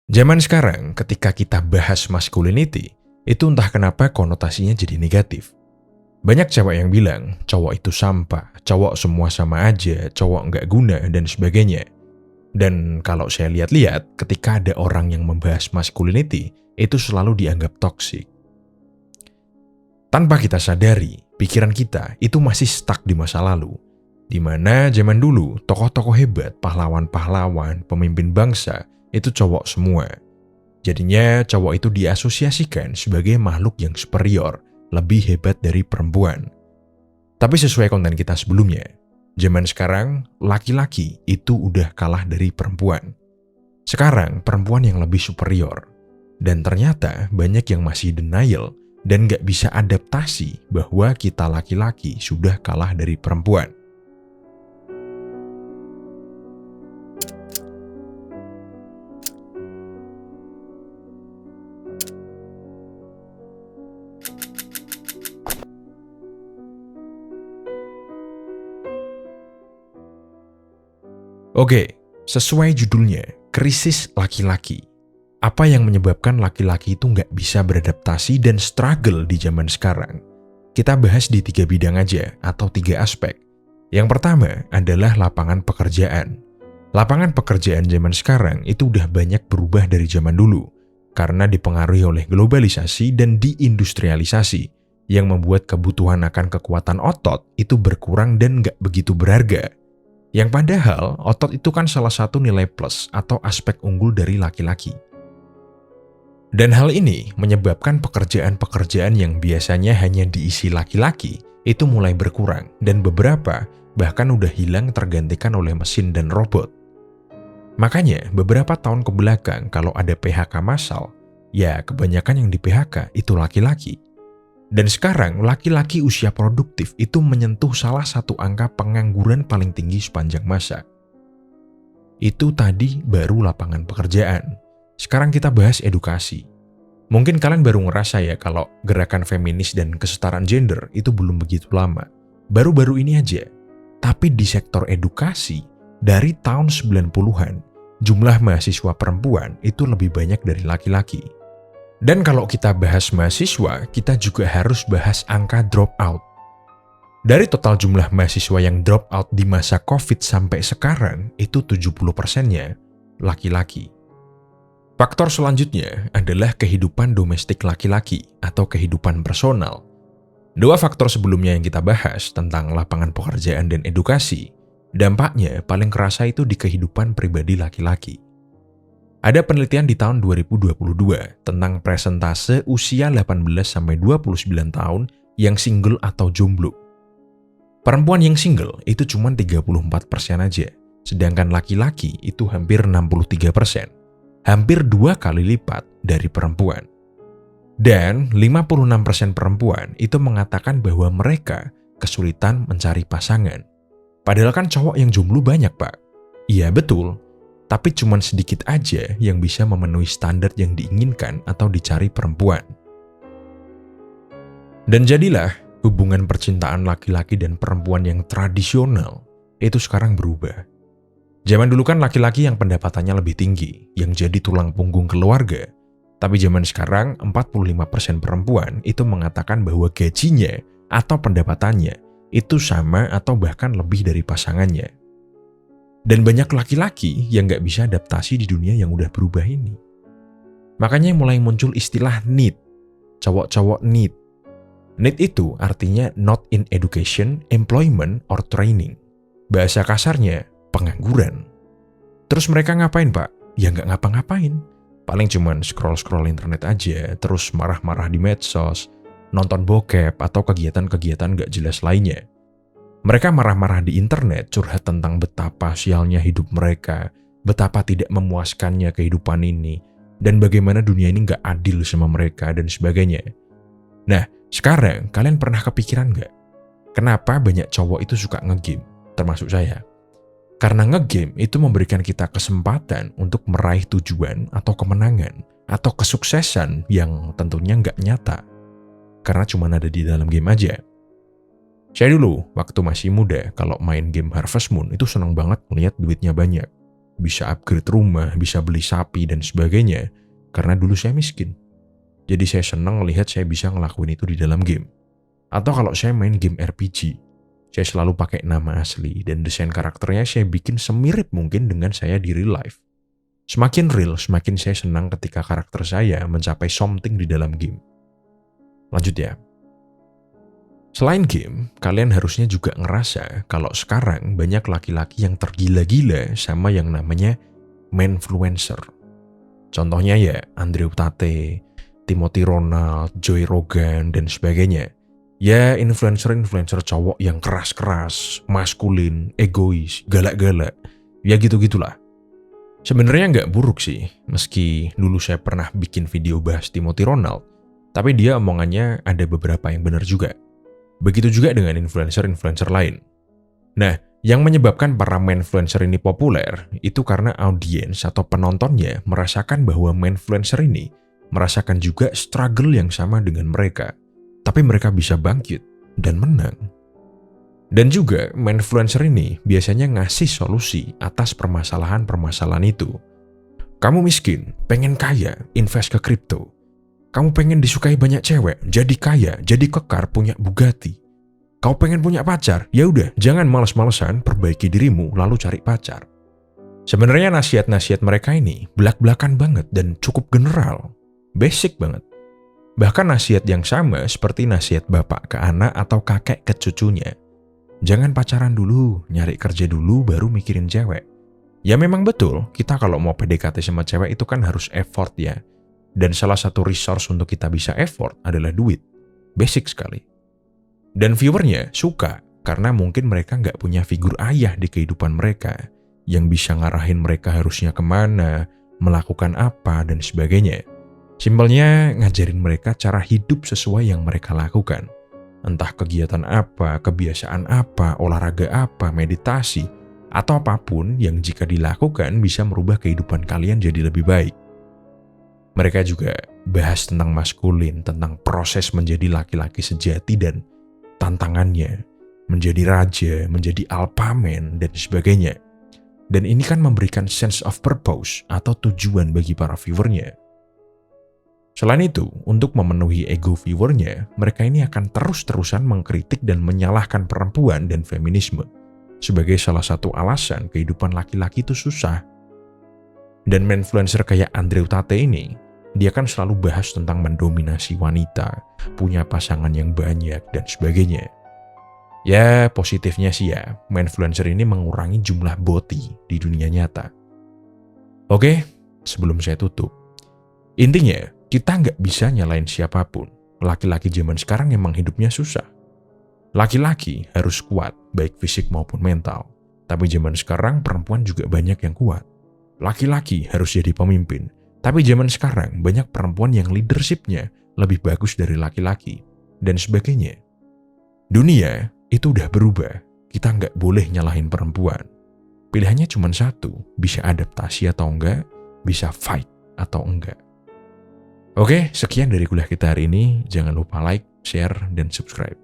Zaman sekarang ketika kita bahas masculinity, itu entah kenapa konotasinya jadi negatif. Banyak cewek yang bilang cowok itu sampah, cowok semua sama aja, cowok nggak guna, dan sebagainya. Dan kalau saya lihat-lihat, ketika ada orang yang membahas masculinity, itu selalu dianggap toksik. Tanpa kita sadari, pikiran kita itu masih stuck di masa lalu, di mana zaman dulu tokoh-tokoh hebat, pahlawan-pahlawan, pemimpin bangsa, itu cowok semua. Jadinya cowok itu diasosiasikan sebagai makhluk yang superior, lebih hebat dari perempuan. Tapi sesuai konten kita sebelumnya, zaman sekarang laki-laki itu udah kalah dari perempuan. Sekarang perempuan yang lebih superior. Dan ternyata banyak yang masih denial dan gak bisa adaptasi bahwa kita laki-laki sudah kalah dari perempuan. Oke, sesuai judulnya, krisis laki-laki. Apa yang menyebabkan laki-laki itu nggak bisa beradaptasi dan struggle di zaman sekarang? Kita bahas di 3 bidang aja, atau 3 aspek. Yang pertama adalah lapangan pekerjaan. Lapangan pekerjaan zaman sekarang itu udah banyak berubah dari zaman dulu, karena dipengaruhi oleh globalisasi dan diindustrialisasi, yang membuat kebutuhan akan kekuatan otot itu berkurang dan nggak begitu berharga. Yang padahal otot itu kan salah satu nilai plus atau aspek unggul dari laki-laki. Dan hal ini menyebabkan pekerjaan-pekerjaan yang biasanya hanya diisi laki-laki itu mulai berkurang dan beberapa bahkan udah hilang tergantikan oleh mesin dan robot. Makanya beberapa tahun kebelakang kalau ada PHK massal, ya kebanyakan yang di PHK itu laki-laki. Dan sekarang laki-laki usia produktif itu menyentuh salah satu angka pengangguran paling tinggi sepanjang masa. Itu tadi baru lapangan pekerjaan. Sekarang kita bahas edukasi. Mungkin kalian baru ngerasa ya kalau gerakan feminis dan kesetaraan gender itu belum begitu lama. Baru-baru ini aja. Tapi di sektor edukasi, dari tahun 90-an, jumlah mahasiswa perempuan itu lebih banyak dari laki-laki. Dan kalau kita bahas mahasiswa, kita juga harus bahas angka dropout. Dari total jumlah mahasiswa yang dropout di masa COVID sampai sekarang, itu 70%-nya laki-laki. Faktor selanjutnya adalah kehidupan domestik laki-laki atau kehidupan personal. 2 faktor sebelumnya yang kita bahas tentang lapangan pekerjaan dan edukasi, dampaknya paling kerasa itu di kehidupan pribadi laki-laki. Ada penelitian di tahun 2022 tentang persentase usia 18-29 tahun yang single atau jomblo. Perempuan yang single itu cuma 34% aja, sedangkan laki-laki itu hampir 63%, hampir 2 kali lipat dari perempuan. Dan 56% perempuan itu mengatakan bahwa mereka kesulitan mencari pasangan. Padahal kan cowok yang jomblo banyak, Pak. Iya betul. Tapi cuma sedikit aja yang bisa memenuhi standar yang diinginkan atau dicari perempuan. Dan jadilah hubungan percintaan laki-laki dan perempuan yang tradisional itu sekarang berubah. Zaman dulu kan laki-laki yang pendapatannya lebih tinggi, yang jadi tulang punggung keluarga. Tapi zaman sekarang 45% perempuan itu mengatakan bahwa gajinya atau pendapatannya itu sama atau bahkan lebih dari pasangannya. Dan banyak laki-laki yang nggak bisa adaptasi di dunia yang udah berubah ini. Makanya mulai muncul istilah NEET, cowok-cowok NEET. NEET itu artinya not in education, employment, or training. Bahasa kasarnya, pengangguran. Terus mereka ngapain, Pak? Ya nggak ngapa-ngapain. Paling cuman scroll-scroll internet aja, terus marah-marah di medsos, nonton bokep, atau kegiatan-kegiatan nggak jelas lainnya. Mereka marah-marah di internet, curhat tentang betapa sialnya hidup mereka, betapa tidak memuaskannya kehidupan ini, dan bagaimana dunia ini nggak adil sama mereka, dan sebagainya. Nah, sekarang kalian pernah kepikiran nggak? Kenapa banyak cowok itu suka ngegame, termasuk saya? Karena ngegame itu memberikan kita kesempatan untuk meraih tujuan atau kemenangan, atau kesuksesan yang tentunya nggak nyata. Karena cuma ada di dalam game aja. Saya dulu, waktu masih muda, kalau main game Harvest Moon itu senang banget melihat duitnya banyak. bisa upgrade rumah, bisa beli sapi dan sebagainya, karena dulu saya miskin. Jadi saya senang melihat saya bisa ngelakuin itu di dalam game. Atau kalau saya main game RPG, saya selalu pakai nama asli dan desain karakternya saya bikin semirip mungkin dengan saya di real life. Semakin real, semakin saya senang ketika karakter saya mencapai something di dalam game. Lanjut ya. Selain game, kalian harusnya juga ngerasa kalau sekarang banyak laki-laki yang tergila-gila sama yang namanya manfluencer. Contohnya ya Andrew Tate, Timothy Ronald, Joe Rogan, dan sebagainya. Ya influencer-influencer cowok yang keras-keras, maskulin, egois, galak-galak. Ya gitu-gitulah. Sebenarnya nggak buruk sih, meski dulu saya pernah bikin video bahas Timothy Ronald, tapi dia omongannya ada beberapa yang benar juga. Begitu juga dengan influencer-influencer lain. Nah, yang menyebabkan para influencer ini populer, itu karena audiens atau penontonnya merasakan bahwa influencer ini merasakan juga struggle yang sama dengan mereka, tapi mereka bisa bangkit dan menang. Dan juga, influencer ini biasanya ngasih solusi atas permasalahan-permasalahan itu. Kamu miskin, pengen kaya, invest ke kripto. Kamu pengen disukai banyak cewek, jadi kaya, jadi kekar, punya Bugatti. Kau pengen punya pacar, ya udah, jangan males-malesan, perbaiki dirimu, lalu cari pacar. Sebenarnya nasihat-nasihat mereka ini belak-belakan banget dan cukup general, basic banget. Bahkan nasihat yang sama seperti nasihat bapak ke anak atau kakek ke cucunya. Jangan pacaran dulu, nyari kerja dulu baru mikirin cewek. Ya memang betul, kita kalau mau PDKT sama cewek itu kan harus effort ya. Dan salah satu resource untuk kita bisa effort adalah duit. Basic sekali. Dan viewernya suka, karena mungkin mereka nggak punya figur ayah di kehidupan mereka, yang bisa ngarahin mereka harusnya kemana, melakukan apa, dan sebagainya. Simpelnya ngajarin mereka cara hidup sesuai yang mereka lakukan. Entah kegiatan apa, kebiasaan apa, olahraga apa, meditasi, atau apapun yang jika dilakukan bisa merubah kehidupan kalian jadi lebih baik. Mereka juga bahas tentang maskulin, tentang proses menjadi laki-laki sejati dan tantangannya, menjadi raja, menjadi alpha man, dan sebagainya. Dan ini kan memberikan sense of purpose atau tujuan bagi para viewernya. Selain itu, untuk memenuhi ego viewernya, mereka ini akan terus-terusan mengkritik dan menyalahkan perempuan dan feminisme sebagai salah satu alasan kehidupan laki-laki itu susah. Dan influencer kayak Andrew Tate ini, dia kan selalu bahas tentang mendominasi wanita, punya pasangan yang banyak, dan sebagainya. Ya, positifnya sih ya, influencer ini mengurangi jumlah boti di dunia nyata. Oke, sebelum saya tutup. Intinya, kita nggak bisa nyalain siapapun. Laki-laki zaman sekarang emang hidupnya susah. Laki-laki harus kuat, baik fisik maupun mental. Tapi zaman sekarang perempuan juga banyak yang kuat. Laki-laki harus jadi pemimpin. Tapi zaman sekarang banyak perempuan yang leadership-nya lebih bagus dari laki-laki. Dan sebagainya. Dunia itu udah berubah. Kita nggak boleh nyalahin perempuan. Pilihannya cuma satu, bisa adaptasi atau enggak, bisa fight atau enggak. Oke, sekian dari kuliah kita hari ini. Jangan lupa like, share, dan subscribe.